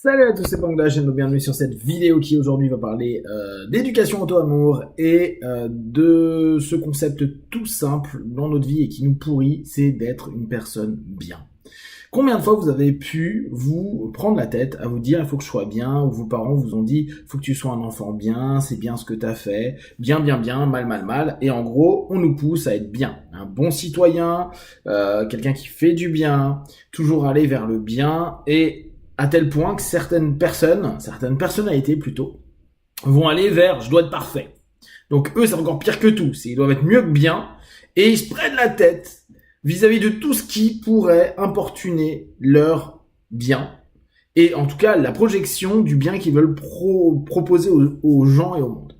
Salut à tous, c'est Pang de la chaîne, bienvenue sur cette vidéo qui aujourd'hui va parler d'éducation auto-amour et de ce concept tout simple dans notre vie et qui nous pourrit, c'est d'être une personne bien. Combien de fois vous avez pu vous prendre la tête à vous dire il faut que je sois bien, ou vos parents vous ont dit il faut que tu sois un enfant bien, c'est bien ce que t'as fait, bien, mal, et en gros on nous pousse à être bien, un bon citoyen, quelqu'un qui fait du bien, toujours aller vers le bien, et à tel point que certaines personnalités plutôt, vont aller vers je dois être parfait. Donc eux c'est encore pire que tout, ils doivent être mieux que bien, et ils se prennent la tête vis-à-vis de tout ce qui pourrait importuner leur bien, et en tout cas la projection du bien qu'ils veulent proposer aux gens et au monde.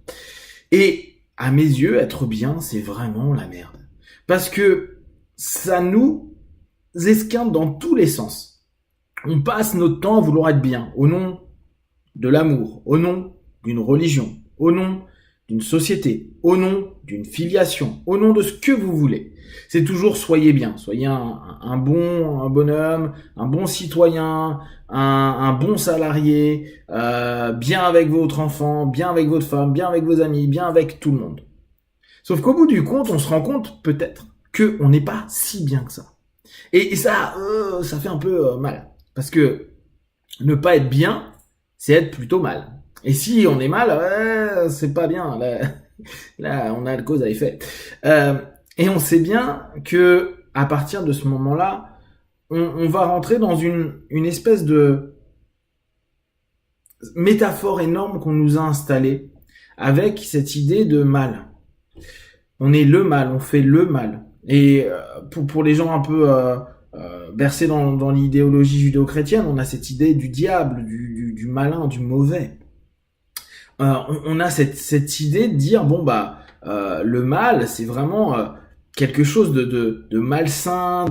Et à mes yeux, être bien, c'est vraiment la merde. Parce que ça nous esquinte dans tous les sens. On passe notre temps à vouloir être bien, au nom de l'amour, au nom d'une religion, au nom d'une société, au nom d'une filiation, au nom de ce que vous voulez. C'est toujours soyez bien, soyez un bonhomme, un bon citoyen, un bon salarié, bien avec votre enfant, bien avec votre femme, bien avec vos amis, bien avec tout le monde. Sauf qu'au bout du compte, on se rend compte peut-être qu'on n'est pas si bien que ça. Et ça fait un peu mal. Parce que ne pas être bien, c'est être plutôt mal. Et si on est mal, c'est pas bien. Là, on a le cause à effet. Et on sait bien que à partir de ce moment-là, on va rentrer dans une espèce de métaphore énorme qu'on nous a installée avec cette idée de mal. On est le mal, on fait le mal. Et pour les gens un peu versés dans l'idéologie judéo-chrétienne, on a cette idée du diable, du malin, du mauvais. On a cette idée de dire le mal c'est vraiment quelque chose de malsain,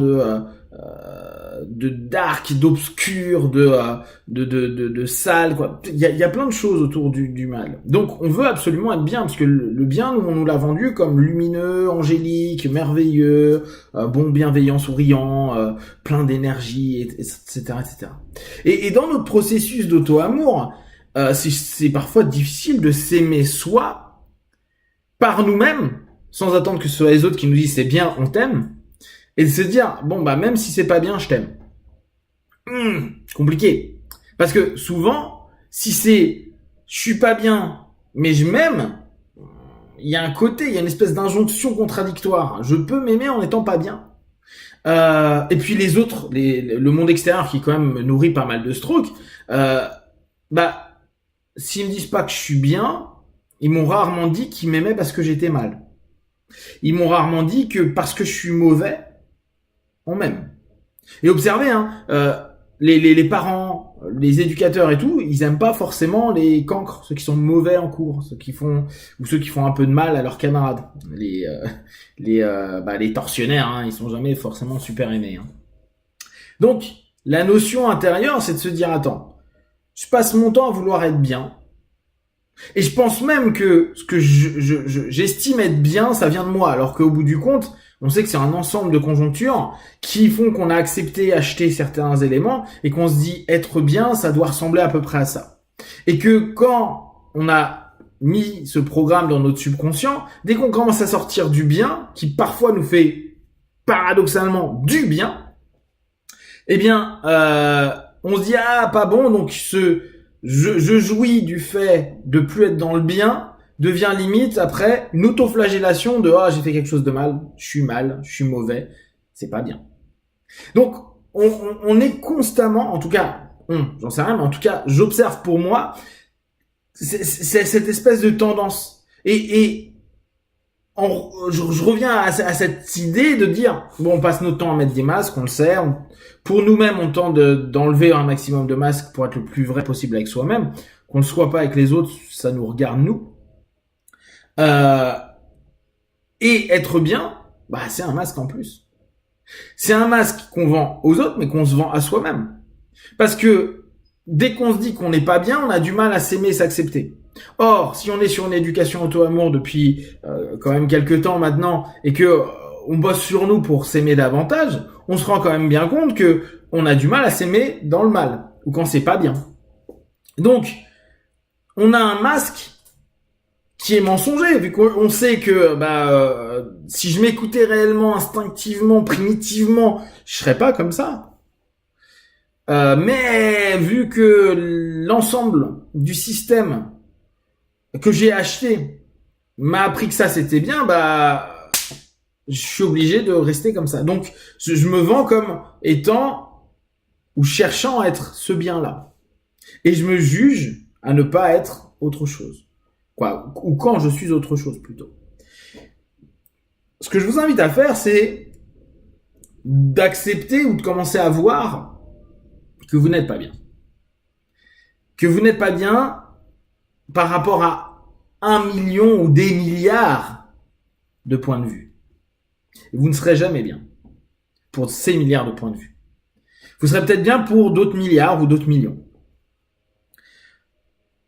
de dark, d'obscur, de sale, quoi. Il y a plein de choses autour du mal. Donc on veut absolument être bien, parce que le bien, nous, on nous l'a vendu comme lumineux, angélique, merveilleux, bon, bienveillant, souriant, plein d'énergie, etc., etc. Et dans notre processus d'auto-amour, c'est parfois difficile de s'aimer soi par nous-mêmes, sans attendre que ce soit les autres qui nous disent c'est bien, on t'aime, et de se dire même si c'est pas bien, je t'aime. Compliqué. Parce que souvent, si c'est je suis pas bien, mais je m'aime, il y a un côté, il y a une espèce d'injonction contradictoire. Je peux m'aimer en étant pas bien. Et puis les autres, le monde extérieur qui quand même me nourrit pas mal de ce truc, s'ils me disent pas que je suis bien, ils m'ont rarement dit qu'ils m'aimaient parce que j'étais mal. Ils m'ont rarement dit que parce que je suis mauvais, on m'aime. Et observez, les parents, les éducateurs et tout, ils aiment pas forcément les cancres, ceux qui sont mauvais en cours, ceux qui font un peu de mal à leurs camarades. Les tortionnaires, ils sont jamais forcément super aimés. Donc, la notion intérieure, c'est de se dire, attends, je passe mon temps à vouloir être bien. Et je pense même que ce que j'estime être bien, ça vient de moi. Alors qu'au bout du compte, on sait que c'est un ensemble de conjonctures qui font qu'on a accepté acheter certains éléments et qu'on se dit être bien, ça doit ressembler à peu près à ça. Et que quand on a mis ce programme dans notre subconscient, dès qu'on commence à sortir du bien, qui parfois nous fait paradoxalement du bien, on se dit pas bon, donc je jouis du fait de plus être dans le bien, devient limite après une autoflagellation de j'ai fait quelque chose de mal, je suis mauvais, c'est pas bien. Donc on est constamment, en tout cas, j'en sais rien, mais en tout cas j'observe pour moi c'est cette espèce de tendance. Et je reviens à cette idée de dire on passe notre temps à mettre des masques, on le sait, pour nous-mêmes on tente d'enlever un maximum de masques pour être le plus vrai possible avec soi-même, qu'on ne soit pas avec les autres, ça nous regarde nous. Et être bien, c'est un masque en plus. C'est un masque qu'on vend aux autres, mais qu'on se vend à soi-même. Parce que dès qu'on se dit qu'on n'est pas bien, on a du mal à s'aimer et s'accepter. Or, si on est sur une éducation auto-amour depuis quand même quelques temps maintenant, et que on bosse sur nous pour s'aimer davantage, on se rend quand même bien compte que on a du mal à s'aimer dans le mal, ou quand c'est pas bien. Donc, on a un masque qui est mensonger, vu qu'on sait que si je m'écoutais réellement, instinctivement, primitivement, je serais pas comme ça. Mais vu que l'ensemble du système que j'ai acheté m'a appris que ça c'était bien, je suis obligé de rester comme ça. Donc je me vends comme étant ou cherchant à être ce bien-là. Et je me juge à ne pas être autre chose. Ou quand je suis autre chose plutôt. Ce que je vous invite à faire, c'est d'accepter ou de commencer à voir que vous n'êtes pas bien. Que vous n'êtes pas bien par rapport à 1 million ou des milliards de points de vue. Et vous ne serez jamais bien pour ces milliards de points de vue. Vous serez peut-être bien pour d'autres milliards ou d'autres millions.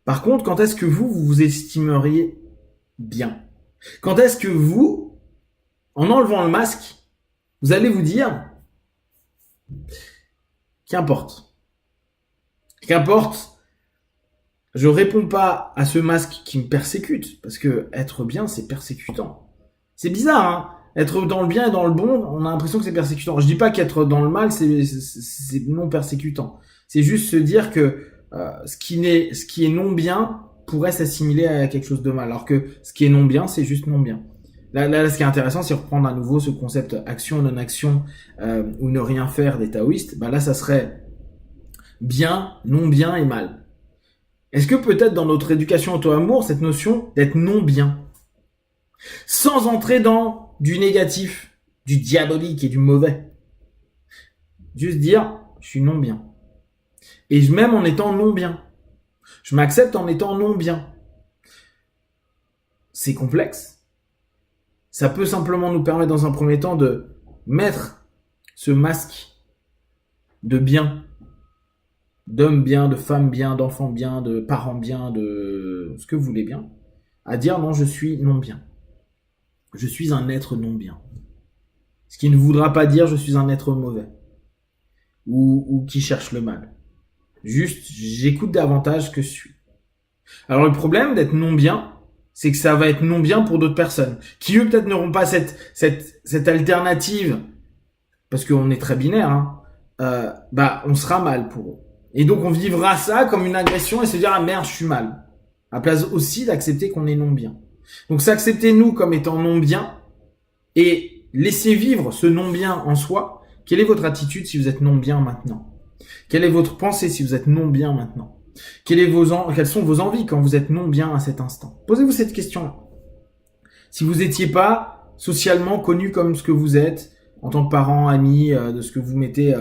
Par contre, quand est-ce que vous vous estimeriez bien? Quand est-ce que vous, en enlevant le masque, vous allez vous dire qu'importe. Qu'importe, je réponds pas à ce masque qui me persécute, parce que être bien, c'est persécutant. C'est bizarre, hein? Être dans le bien et dans le bon, on a l'impression que c'est persécutant. Je dis pas qu'être dans le mal, c'est non persécutant. C'est juste se dire que ce qui est non bien pourrait s'assimiler à quelque chose de mal, alors que ce qui est non bien, c'est juste non bien. Là, ce qui est intéressant, c'est reprendre à nouveau ce concept action, non-action, ou ne rien faire des taoïstes. Là, ça serait bien, non bien et mal. Est-ce que peut-être dans notre éducation auto-amour, cette notion d'être non bien, sans entrer dans du négatif, du diabolique et du mauvais, juste dire, je suis non bien. Et même en étant non bien. Je m'accepte en étant non bien. C'est complexe. Ça peut simplement nous permettre dans un premier temps de mettre ce masque de bien, d'homme bien, de femme bien, d'enfant bien, de parents bien, de ce que vous voulez bien, à dire non, je suis non bien. Je suis un être non bien. Ce qui ne voudra pas dire je suis un être mauvais. Ou qui cherche le mal. Juste, j'écoute davantage que je suis. Alors le problème d'être non bien, c'est que ça va être non bien pour d'autres personnes, qui eux peut-être n'auront pas cette alternative, parce qu'on est très binaire, hein, on sera mal pour eux. Et donc on vivra ça comme une agression et se dire ah merde je suis mal. À place aussi d'accepter qu'on est non bien. Donc s'accepter nous comme étant non bien et laisser vivre ce non bien en soi. Quelle est votre attitude si vous êtes non bien maintenant? Quelle est votre pensée si vous êtes non bien maintenant? Quelles sont vos envies quand vous êtes non bien à cet instant? Posez-vous cette question-là. Si vous n'étiez pas socialement connu comme ce que vous êtes, en tant que parent, ami, de ce que vous mettez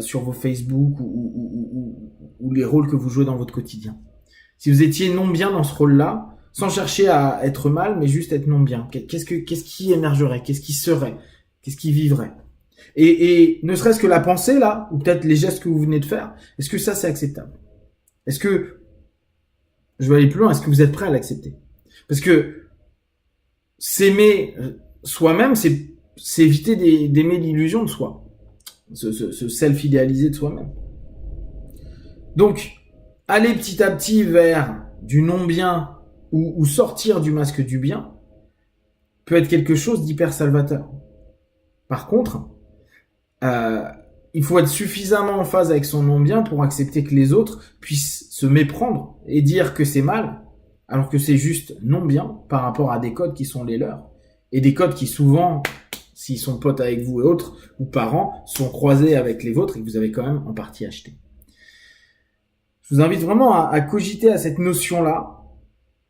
sur vos Facebook ou les rôles que vous jouez dans votre quotidien. Si vous étiez non bien dans ce rôle-là, sans chercher à être mal, mais juste être non bien, qu'est-ce qui émergerait? Qu'est-ce qui serait? Qu'est-ce qui vivrait? Et ne serait-ce que la pensée là, ou peut-être les gestes que vous venez de faire, est-ce que ça c'est acceptable? Est-ce que, je vais aller plus loin, est-ce que vous êtes prêt à l'accepter? Parce que s'aimer soi-même, c'est éviter d'aimer l'illusion de soi, se self-idéaliser de soi-même. Donc, aller petit à petit vers du non-bien ou sortir du masque du bien peut être quelque chose d'hyper salvateur. Par contre, il faut être suffisamment en phase avec son non-bien pour accepter que les autres puissent se méprendre et dire que c'est mal, alors que c'est juste non-bien par rapport à des codes qui sont les leurs. Et des codes qui souvent, s'ils sont potes avec vous et autres, ou parents, sont croisés avec les vôtres et que vous avez quand même en partie acheté. Je vous invite vraiment à cogiter à cette notion-là,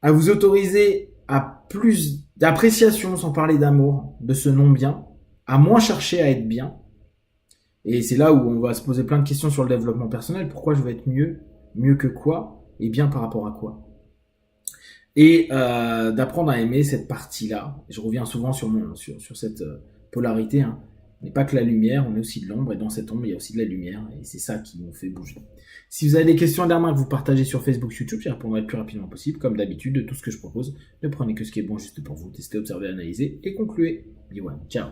à vous autoriser à plus d'appréciation, sans parler d'amour, de ce non-bien, à moins chercher à être bien. Et c'est là où on va se poser plein de questions sur le développement personnel. Pourquoi je veux être mieux? Mieux que quoi? Et bien par rapport à quoi? Et d'apprendre à aimer cette partie-là. Je reviens souvent sur cette polarité. Hein. On n'est pas que la lumière, on est aussi de l'ombre. Et dans cette ombre, il y a aussi de la lumière. Et c'est ça qui nous fait bouger. Si vous avez des questions dernières que vous partagez sur Facebook, YouTube, j'y répondrai le plus rapidement possible. Comme d'habitude, de tout ce que je propose, ne prenez que ce qui est bon juste pour vous. Testez, observez, analysez et concluez. Biwan, ciao.